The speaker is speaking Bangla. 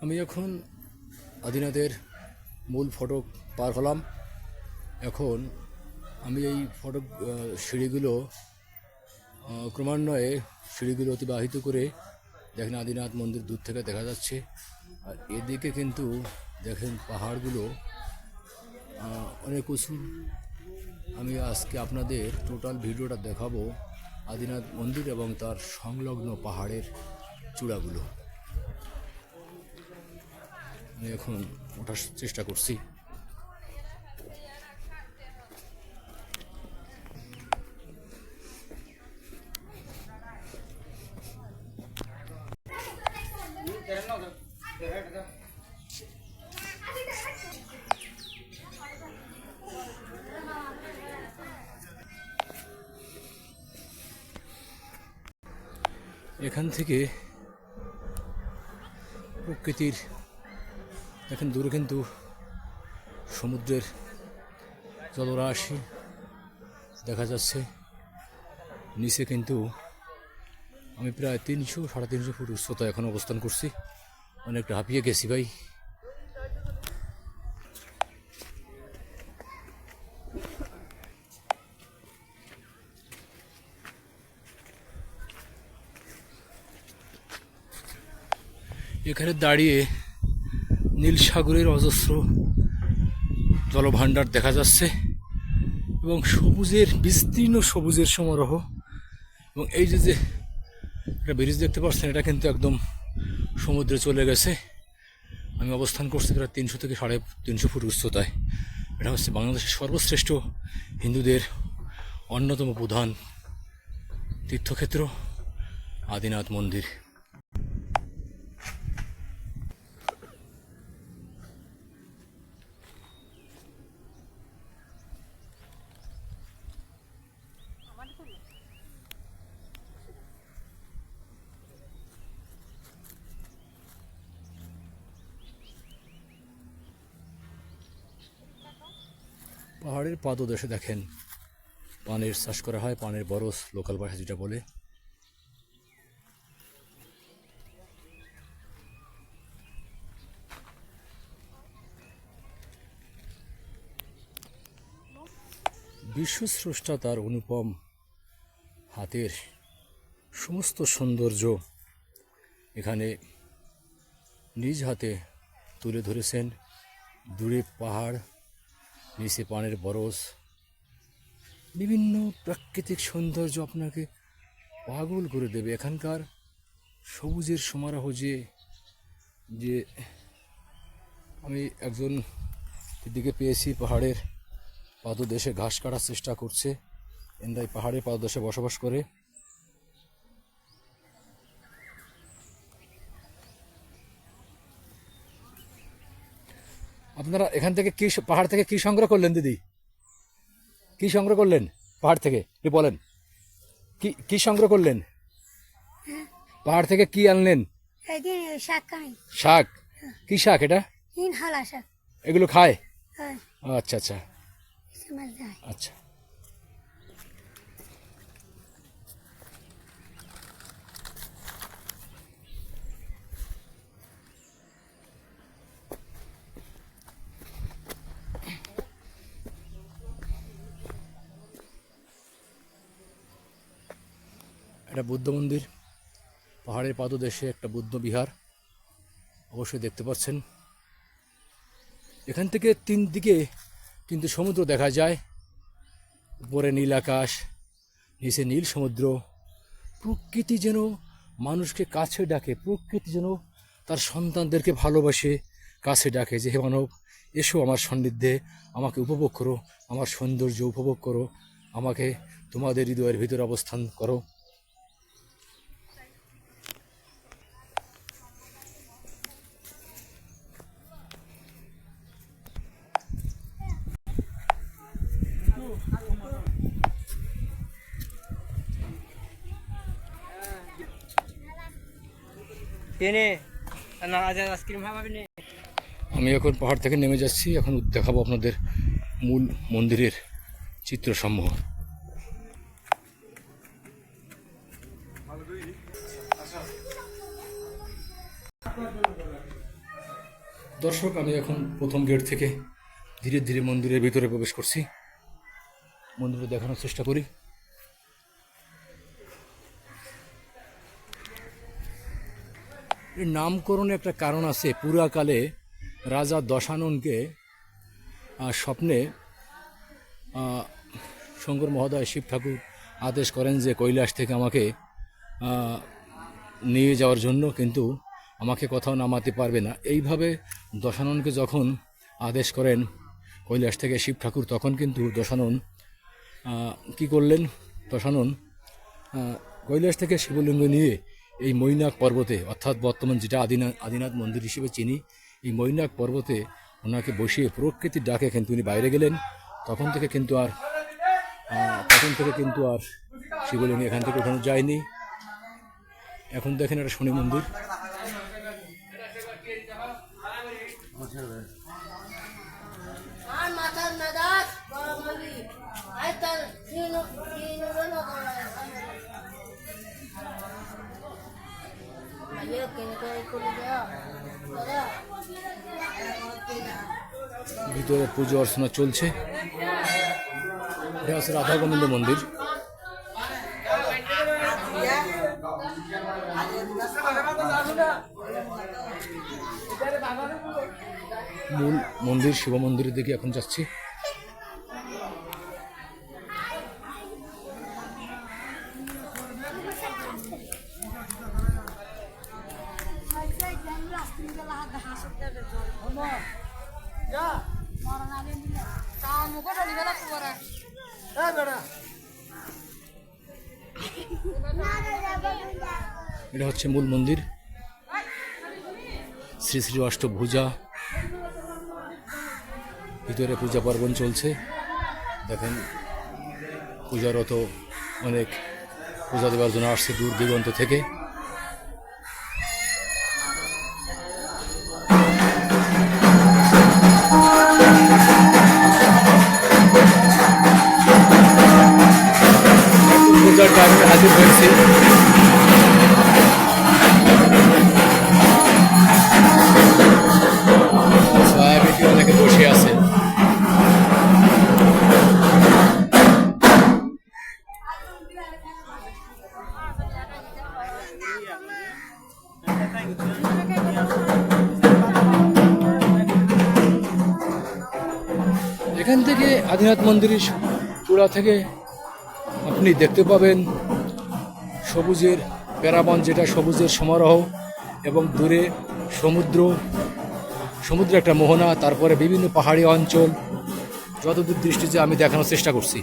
আমি এখন আদিনাথের মূল ফটক পার হলাম। এখন আমি এই ফটক সিঁড়িগুলো ক্রমান্বয়ে সিঁড়িগুলো অতিবাহিত করে দেখেন আদিনাথ মন্দির দূর থেকে দেখা যাচ্ছে। আর এদিকে কিন্তু দেখেন পাহাড়গুলো অনেক উঁচু। আমি আজকে আপনাদের টোটাল ভিডিওটা দেখাবো আদিনাথ মন্দির এবং তার সংলগ্ন পাহাড়ের চূড়াগুলো। আমি এখন ওঠার চেষ্টা করছি। এখান থেকে প্রকৃতির দেখেন দূরে কিন্তু সমুদ্রের জলরাশি দেখা যাচ্ছে। নিচে কিন্তু আমি প্রায় 300-350 ফুট উচ্চতা এখন অবস্থান করছি। অনেকটা হাঁপিয়ে গেছি ভাই। এখানে দাঁড়িয়ে নীল সাগরের অজস্র জলভাণ্ডার দেখা যাচ্ছে এবং সবুজের বিস্তীর্ণ সবুজের সমারোহ। এবং এই যে একটা ব্রিজ দেখতে পাচ্ছেন, এটা কিন্তু একদম সমুদ্রে চলে গেছে। আমি অবস্থান করছি প্রায় 300 থেকে 350 ফুট উচ্চতায়। এটা হচ্ছে বাংলাদেশের সর্বশ্রেষ্ঠ হিন্দুদের অন্যতম প্রধান তীর্থক্ষেত্র আদিনাথ মন্দির। পাহাড়ের পাদদেশে দেখেন পানের চাষ করা হয়, পানের বরস লোকাল ভাষা যেটা বলে। বিশ্বস্রষ্টা তার অনুপম হাতের সমস্ত সৌন্দর্য এখানে নিজ হাতে তুলে ধরেছেন। দূরে পাহাড়, নিচে পানের বরস, বিভিন্ন প্রাকৃতিক সৌন্দর্য আপনাকে পাগল করে দেবে। এখানকার সবুজের সমারোহ যে আমি একজন এদিকে পেয়েছি পাহাড়ের পাদদেশে ঘাস কাটার চেষ্টা করছে। এনরাই পাহাড়ের পাদদেশে বসবাস করে। আপনারা এখান থেকে কি পাহাড় থেকে কি সংগ্রহ করলেন দিদি? কি সংগ্রহ করলেন পাহাড় থেকে বলেন? কি কি সংগ্রহ করলেন পাহাড় থেকে? কি আনলেন? শাক। কি শাক এটা? এগুলো খায়? আচ্ছা আচ্ছা আচ্ছা। এটা বুদ্ধ মন্দির, পাহাড়ের পাদদেশে একটা বুদ্ধ বিহার অবশ্যই দেখতে পাচ্ছেন। এখান থেকে 3 দিকে কিন্তু সমুদ্র দেখা যায়। উপরে নীল আকাশ, নিচে নীল সমুদ্র। প্রকৃতি যেন মানুষকে কাছে ডাকে, প্রকৃতি যেন তার সন্তানদেরকে ভালোবাসে, কাছে ডাকে যে হে মানব, এসো আমার সান্নিধ্যে, আমাকে উপভোগ করো, আমার সৌন্দর্য উপভোগ করো, আমাকে তোমাদের হৃদয়ের ভিতরে অবস্থান করো। আমি এখন পাহাড় থেকে নেমে যাচ্ছি। এখন দেখাবো আপনাদের মূল মন্দিরের চিত্রসমূহ। দর্শক, আমি এখন প্রথম গেট থেকে ধীরে ধীরে মন্দিরের ভিতরে প্রবেশ করছি। মন্দিরে দেখানোর চেষ্টা করি। এর নামকরণে একটা কারণ আছে। পুরাকালে রাজা দশাননকে স্বপ্নে শঙ্কর মহোদয় শিব ঠাকুর আদেশ করেন যে কৈলাস থেকে আমাকে নিয়ে যাওয়ার জন্য, কিন্তু আমাকে কোথাও নামাতে পারবে না। এইভাবে দশাননকে যখন আদেশ করেন কৈলাস থেকে শিব ঠাকুর, তখন কিন্তু দশানন কি করলেন? দশানন কৈলাস থেকে শিবলিঙ্গ নিয়ে এই মৈনাক পর্বতে, অর্থাৎ বর্তমান যেটা আদিনাথ মন্দির হিসেবে চিনি, এই মৈনাক পর্বতে ওনাকে বসিয়ে প্রকৃতির ডাকে কিন্তু উনি বাইরে গেলেন। তখন থেকে কিন্তু আর শিবলিঙ্গ এখান থেকে ওঠানো যায়নি। এখন দেখেন একটা শনি মন্দির। ভিতরে পুজো অর্চনা চলছে। এটা হচ্ছে রাধা গোবিন্দ মন্দির। মূল মন্দির শিব মন্দিরের দিকে এখন যাচ্ছি। এটা হচ্ছে মূল মন্দির। শ্রী শ্রী অষ্টভুজা, ভিতরে পূজা পার্বণ চলছে। দেখেন পূজারত অনেক পূজা দেওয়ার জন্য আসছে দূর দিগন্ত থেকে। পূজার টাইমে হাজির হয়েছে। অনেকে বসে আছে। এখান থেকে আদিনাথ মন্দিরের চূড়া থেকে আপনি দেখতে পাবেন সবুজের প্যারাবন, যেটা সবুজের সমারোহ, এবং দূরে সমুদ্র একটা মোহনা, তারপরে বিভিন্ন পাহাড়ি অঞ্চল। যতদূর দৃষ্টি যে আমি দেখানোর চেষ্টা করছি।